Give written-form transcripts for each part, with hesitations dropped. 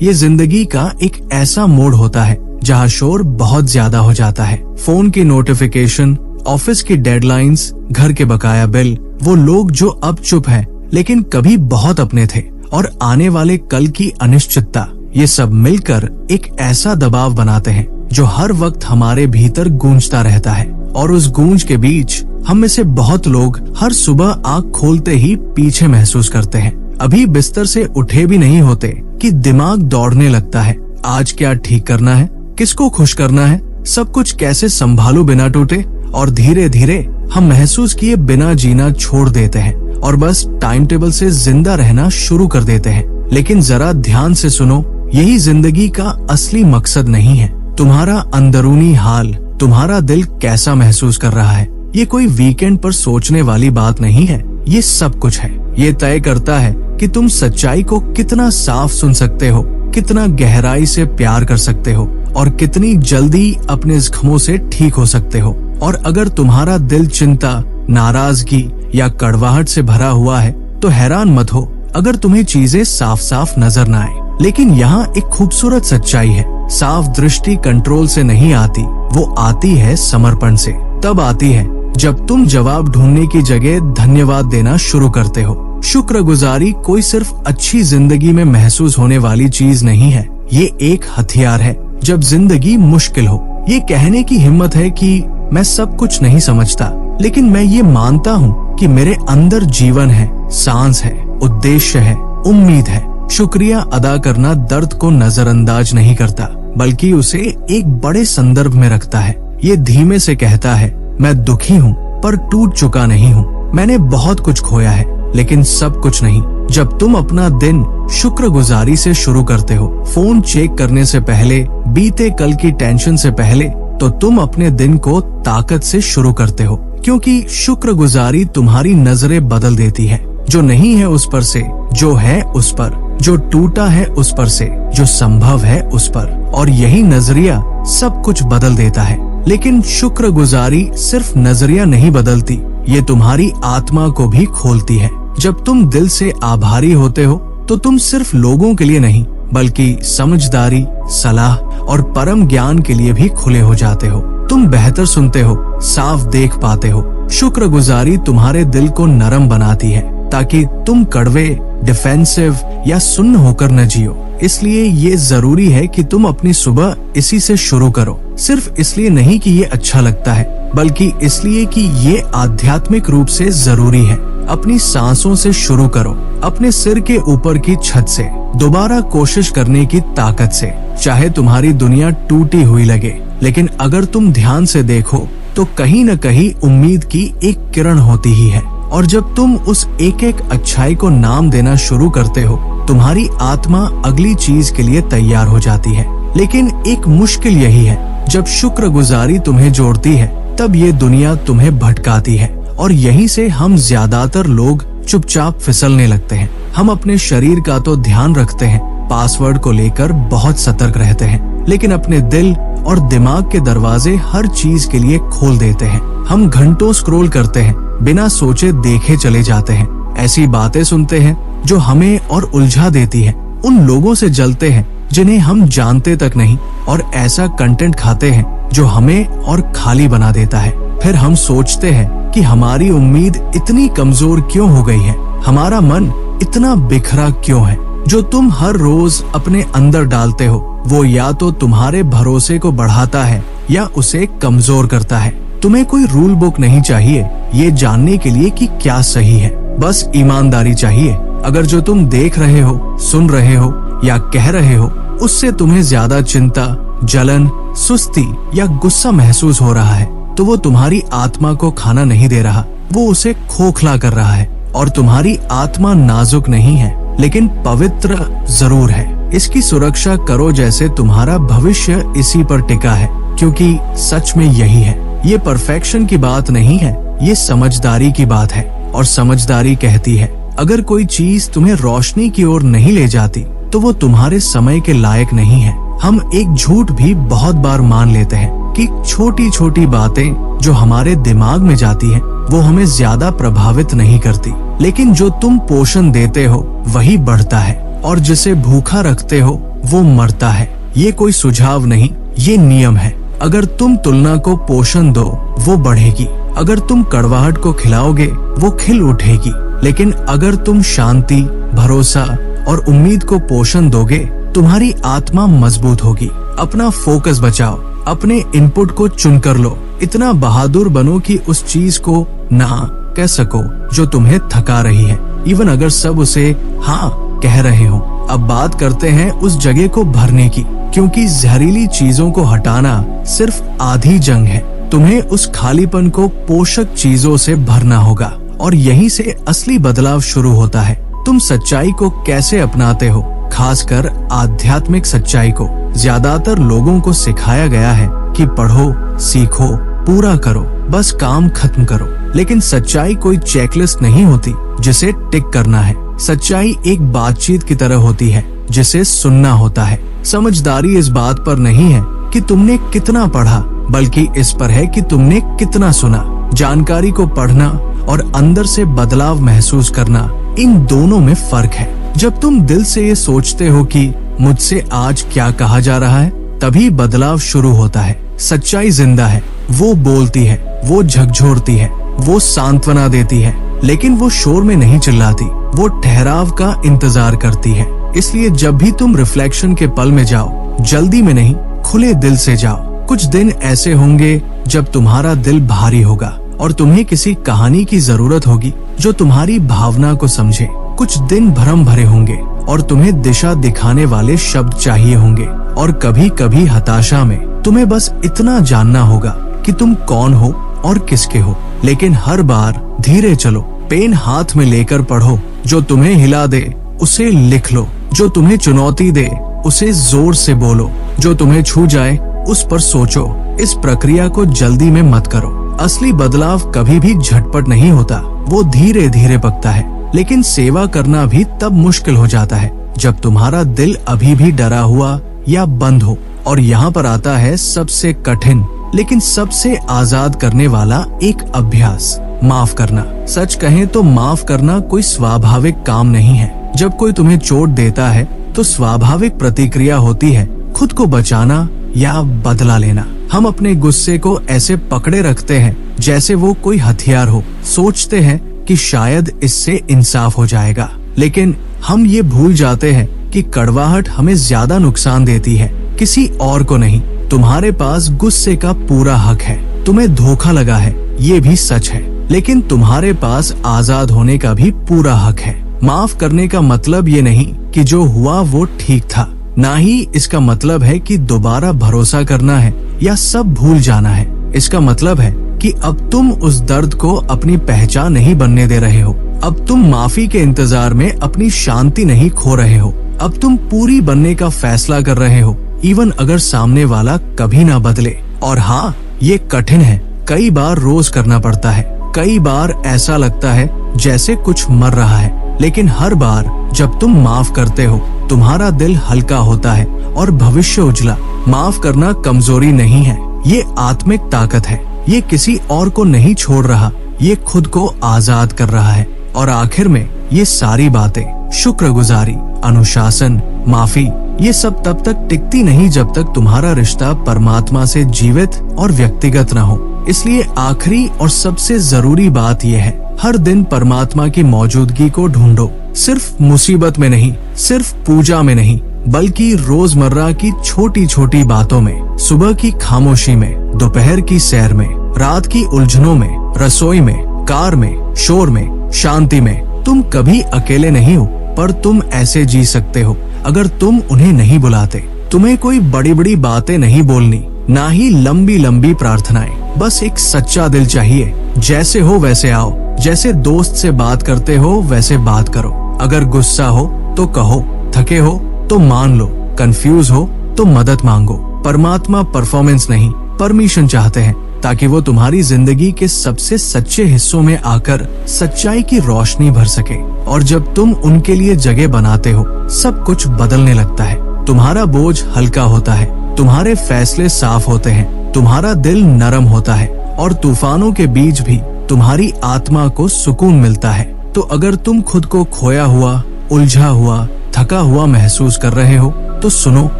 ये जिंदगी का एक ऐसा मोड़ होता है जहाँ शोर बहुत ज्यादा हो जाता है। फोन की नोटिफिकेशन, ऑफिस की डेडलाइंस, घर के बकाया बिल, वो लोग जो अब चुप हैं लेकिन कभी बहुत अपने थे, और आने वाले कल की अनिश्चितता, ये सब मिलकर एक ऐसा दबाव बनाते हैं जो हर वक्त हमारे भीतर गूंजता रहता है। और उस गूंज के बीच हम में से बहुत लोग हर सुबह आँख खोलते ही पीछे महसूस करते हैं। अभी बिस्तर से उठे भी नहीं होते कि दिमाग दौड़ने लगता है। आज क्या ठीक करना है, किसको खुश करना है, सब कुछ कैसे संभालूं बिना टूटे। और धीरे धीरे हम महसूस किए बिना जीना छोड़ देते हैं और बस टाइम टेबल से जिंदा रहना शुरू कर देते हैं। लेकिन जरा ध्यान से सुनो, यही जिंदगी का असली मकसद नहीं है। तुम्हारा अंदरूनी हाल, तुम्हारा दिल कैसा महसूस कर रहा है, ये कोई वीकेंड पर सोचने वाली बात नहीं है। ये सब कुछ है, ये तय करता है कि तुम सच्चाई को कितना साफ सुन सकते हो, कितना गहराई से प्यार कर सकते हो और कितनी जल्दी अपने जख्मों से ठीक हो सकते हो। और अगर तुम्हारा दिल चिंता, नाराजगी या कड़वाहट से भरा हुआ है तो हैरान मत हो अगर तुम्हें चीजें साफ साफ नजर न आए। लेकिन यहाँ एक खूबसूरत सच्चाई है, साफ दृष्टि कंट्रोल से नहीं आती, वो आती है समर्पण से। तब आती है जब तुम जवाब ढूंढने की जगह धन्यवाद देना शुरू करते हो। शुक्रगुजारी कोई सिर्फ अच्छी जिंदगी में महसूस होने वाली चीज नहीं है, ये एक हथियार है। जब जिंदगी मुश्किल हो, ये कहने की हिम्मत है कि मैं सब कुछ नहीं समझता, लेकिन मैं ये मानता हूँ कि मेरे अंदर जीवन है, सांस है, उद्देश्य है, उम्मीद है। शुक्रिया अदा करना दर्द को नजरअंदाज नहीं करता, बल्कि उसे एक बड़े संदर्भ में रखता है। ये धीमे से कहता है, मैं दुखी हूँ पर टूट चुका नहीं हूँ। मैंने बहुत कुछ खोया है लेकिन सब कुछ नहीं। जब तुम अपना दिन शुक्रगुजारी से शुरू करते हो, फोन चेक करने से पहले, बीते कल की टेंशन से पहले, तो तुम अपने दिन को ताकत से शुरू करते हो। क्योंकि शुक्रगुजारी तुम्हारी नजरें बदल देती है। जो नहीं है उस पर से, जो है उस पर, जो टूटा है उस पर से, जो संभव है उस पर। और यही नजरिया सब कुछ बदल देता है। लेकिन शुक्रगुजारी सिर्फ नजरिया नहीं बदलती, ये तुम्हारी आत्मा को भी खोलती है। जब तुम दिल से आभारी होते हो तो तुम सिर्फ लोगों के लिए नहीं, बल्कि समझदारी, सलाह और परम ज्ञान के लिए भी खुले हो जाते हो। तुम बेहतर सुनते हो, साफ देख पाते हो। शुक्रगुजारी तुम्हारे दिल को नरम बनाती है ताकि तुम कड़वे, डिफेंसिव या सुन्न होकर न जियो। इसलिए ये जरूरी है कि तुम अपनी सुबह इसी से शुरू करो। सिर्फ इसलिए नहीं कि ये अच्छा लगता है, बल्कि इसलिए कि ये आध्यात्मिक रूप से जरूरी है। अपनी सांसों से शुरू करो, अपने सिर के ऊपर की छत से, दोबारा कोशिश करने की ताकत से। चाहे तुम्हारी दुनिया टूटी हुई लगे, लेकिन अगर तुम ध्यान से देखो तो कहीं न कहीं उम्मीद की एक किरण होती ही है। और जब तुम उस एक एक अच्छाई को नाम देना शुरू करते हो, तुम्हारी आत्मा अगली चीज के लिए तैयार हो जाती है। लेकिन एक मुश्किल यही है, जब शुक्रगुजारी तुम्हें जोड़ती है तब ये दुनिया तुम्हें भटकाती है। और यहीं से हम ज्यादातर लोग चुपचाप फिसलने लगते हैं। हम अपने शरीर का तो ध्यान रखते हैं, पासवर्ड को लेकर बहुत सतर्क रहते हैं, लेकिन अपने दिल और दिमाग के दरवाजे हर चीज के लिए खोल देते हैं। हम घंटों स्क्रॉल करते हैं, बिना सोचे देखे चले जाते हैं, ऐसी बातें सुनते हैं जो हमें और उलझा देती है, उन लोगों से जलते हैं जिन्हें हम जानते तक नहीं, और ऐसा कंटेंट खाते हैं जो हमें और खाली बना देता है। फिर हम सोचते हैं कि हमारी उम्मीद इतनी कमजोर क्यों हो गई है, हमारा मन इतना बिखरा क्यों है। जो तुम हर रोज अपने अंदर डालते हो वो या तो तुम्हारे भरोसे को बढ़ाता है या उसे कमजोर करता है। तुम्हें कोई रूल बुक नहीं चाहिए ये जानने के लिए कि क्या सही है, बस ईमानदारी चाहिए। अगर जो तुम देख रहे हो, सुन रहे हो या कह रहे हो उससे तुम्हें ज्यादा चिंता, जलन, सुस्ती या गुस्सा महसूस हो रहा है, तो वो तुम्हारी आत्मा को खाना नहीं दे रहा, वो उसे खोखला कर रहा है। और तुम्हारी आत्मा नाजुक नहीं है, लेकिन पवित्र जरूर है। इसकी सुरक्षा करो जैसे तुम्हारा भविष्य इसी पर टिका है, क्योंकि सच में यही है। ये परफेक्शन की बात नहीं है, ये समझदारी की बात है। और समझदारी कहती है, अगर कोई चीज तुम्हें रोशनी की ओर नहीं ले जाती तो वो तुम्हारे समय के लायक नहीं है। हम एक झूठ भी बहुत बार मान लेते हैं कि छोटी छोटी बातें जो हमारे दिमाग में जाती हैं, वो हमें ज्यादा प्रभावित नहीं करती, लेकिन जो तुम पोषण देते हो वही बढ़ता है। और जिसे भूखा रखते हो वो मरता है। ये कोई सुझाव नहीं, ये नियम है। अगर तुम तुलना को पोषण दो वो बढ़ेगी, अगर तुम कड़वाहट को खिलाओगे वो खिल उठेगी। लेकिन अगर तुम शांति, भरोसा और उम्मीद को पोषण दोगे तुम्हारी आत्मा मजबूत होगी। अपना फोकस बचाओ, अपने इनपुट को चुनकर लो। इतना बहादुर बनो कि उस चीज को ना कह सको जो तुम्हें थका रही है, इवन अगर सब उसे हाँ कह रहे हो। अब बात करते हैं उस जगह को भरने की, क्योंकि जहरीली चीजों को हटाना सिर्फ आधी जंग है। तुम्हें उस खालीपन को पोषक चीजों से भरना होगा, और यहीं से असली बदलाव शुरू होता है। तुम सच्चाई को कैसे अपनाते हो, खासकर आध्यात्मिक सच्चाई को। ज्यादातर लोगों को सिखाया गया है कि पढ़ो, सीखो, पूरा करो, बस काम खत्म करो। लेकिन सच्चाई कोई चेकलिस्ट नहीं होती जिसे टिक करना है। सच्चाई एक बातचीत की तरह होती है जिसे सुनना होता है। समझदारी इस बात पर नहीं है कि तुमने कितना पढ़ा, बल्कि इस पर है कि तुमने कितना सुना। जानकारी को पढ़ना और अंदर से बदलाव महसूस करना, इन दोनों में फर्क है। जब तुम दिल से ये सोचते हो कि मुझसे आज क्या कहा जा रहा है, तभी बदलाव शुरू होता है। सच्चाई जिंदा है, वो बोलती है, वो झकझोरती है, वो सांत्वना देती है, लेकिन वो शोर में नहीं चिल्लाती, वो ठहराव का इंतजार करती है। इसलिए जब भी तुम रिफ्लेक्शन के पल में जाओ, जल्दी में नहीं, खुले दिल से जाओ। कुछ दिन ऐसे होंगे जब तुम्हारा दिल भारी होगा और तुम्हें किसी कहानी की जरूरत होगी जो तुम्हारी भावना को समझे। कुछ दिन भ्रम भरे होंगे और तुम्हें दिशा दिखाने वाले शब्द चाहिए होंगे। और कभी कभी हताशा में तुम्हें बस इतना जानना होगा कि तुम कौन हो और किसके हो। लेकिन हर बार धीरे चलो, पेन हाथ में लेकर पढ़ो। जो तुम्हें हिला दे उसे लिख लो, जो तुम्हें चुनौती दे उसे जोर से बोलो, जो तुम्हें छू जाए उस पर सोचो। इस प्रक्रिया को जल्दी में मत करो। असली बदलाव कभी भी झटपट नहीं होता, वो धीरे धीरे पकता है। लेकिन सेवा करना भी तब मुश्किल हो जाता है जब तुम्हारा दिल अभी भी डरा हुआ या बंद हो। और यहाँ पर आता है सबसे कठिन लेकिन सबसे आजाद करने वाला एक अभ्यास, माफ करना। सच कहें तो माफ करना कोई स्वाभाविक काम नहीं है। जब कोई तुम्हें चोट देता है तो स्वाभाविक प्रतिक्रिया होती है खुद को बचाना या बदला लेना। हम अपने गुस्से को ऐसे पकड़े रखते हैं जैसे वो कोई हथियार हो। सोचते हैं कि शायद इससे इंसाफ हो जाएगा, लेकिन हम ये भूल जाते हैं कि कड़वाहट हमें ज्यादा नुकसान देती है, किसी और को नहीं। तुम्हारे पास गुस्से का पूरा हक है। तुम्हें धोखा लगा है, ये भी सच है, लेकिन तुम्हारे पास आजाद होने का भी पूरा हक है। माफ करने का मतलब ये नहीं कि जो हुआ वो ठीक था, ना ही इसका मतलब है कि दोबारा भरोसा करना है या सब भूल जाना है। इसका मतलब है कि अब तुम उस दर्द को अपनी पहचान नहीं बनने दे रहे हो। अब तुम माफी के इंतजार में अपनी शांति नहीं खो रहे हो। अब तुम पूरी बनने का फैसला कर रहे हो, इवन अगर सामने वाला कभी ना बदले। और हाँ, ये कठिन है, कई बार रोज करना पड़ता है, कई बार ऐसा लगता है जैसे कुछ मर रहा है। लेकिन हर बार जब तुम माफ करते हो तुम्हारा दिल हल्का होता है और भविष्य उजला। माफ करना कमजोरी नहीं है, ये आत्मिक ताकत है। ये किसी और को नहीं छोड़ रहा, ये खुद को आजाद कर रहा है। और आखिर में ये सारी बातें, शुक्रगुजारी, अनुशासन, माफी, ये सब तब तक टिकती नहीं जब तक तुम्हारा रिश्ता परमात्मा से जीवित और व्यक्तिगत न हो। इसलिए आखिरी और सबसे जरूरी बात यह है, हर दिन परमात्मा की मौजूदगी को ढूंढो। सिर्फ मुसीबत में नहीं, सिर्फ पूजा में नहीं, बल्कि रोजमर्रा की छोटी छोटी बातों में, सुबह की खामोशी में, दोपहर की सैर में, रात की उलझनों में, रसोई में, कार में, शोर में, शांति में। तुम कभी अकेले नहीं हो, पर तुम ऐसे जी सकते हो अगर तुम उन्हें नहीं बुलाते। तुम्हें कोई बड़ी बड़ी बातें नहीं बोलनी, ना ही लंबी लंबी प्रार्थनाएं। बस एक सच्चा दिल चाहिए। जैसे हो वैसे आओ, जैसे दोस्त से बात करते हो वैसे बात करो। अगर गुस्सा हो तो कहो, थके हो तो मान लो, कंफ्यूज हो तो मदद मांगो। परमात्मा परफॉर्मेंस नहीं, परमिशन चाहते हैं, ताकि वो तुम्हारी जिंदगी के सबसे सच्चे हिस्सों में आकर सच्चाई की रोशनी भर सके। और जब तुम उनके लिए जगह बनाते हो, सब कुछ बदलने लगता है। तुम्हारा बोझ हल्का होता है, तुम्हारे फैसले साफ होते हैं, तुम्हारा दिल नरम होता है, और तूफानों के बीच भी तुम्हारी आत्मा को सुकून मिलता है। तो अगर तुम खुद को खोया हुआ, उलझा हुआ, थका हुआ महसूस कर रहे हो तो सुनो,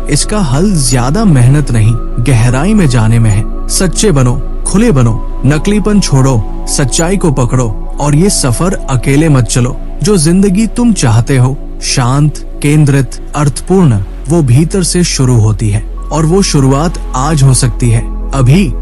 इसका हल ज्यादा मेहनत नहीं, गहराई में जाने में है। सच्चे बनो, खुले बनो, नकलीपन छोड़ो, सच्चाई को पकड़ो और ये सफर अकेले मत चलो। जो जिंदगी तुम चाहते हो, शांत, केंद्रित, अर्थपूर्ण, वो भीतर से शुरू होती है और वो शुरुआत आज हो सकती है, अभी।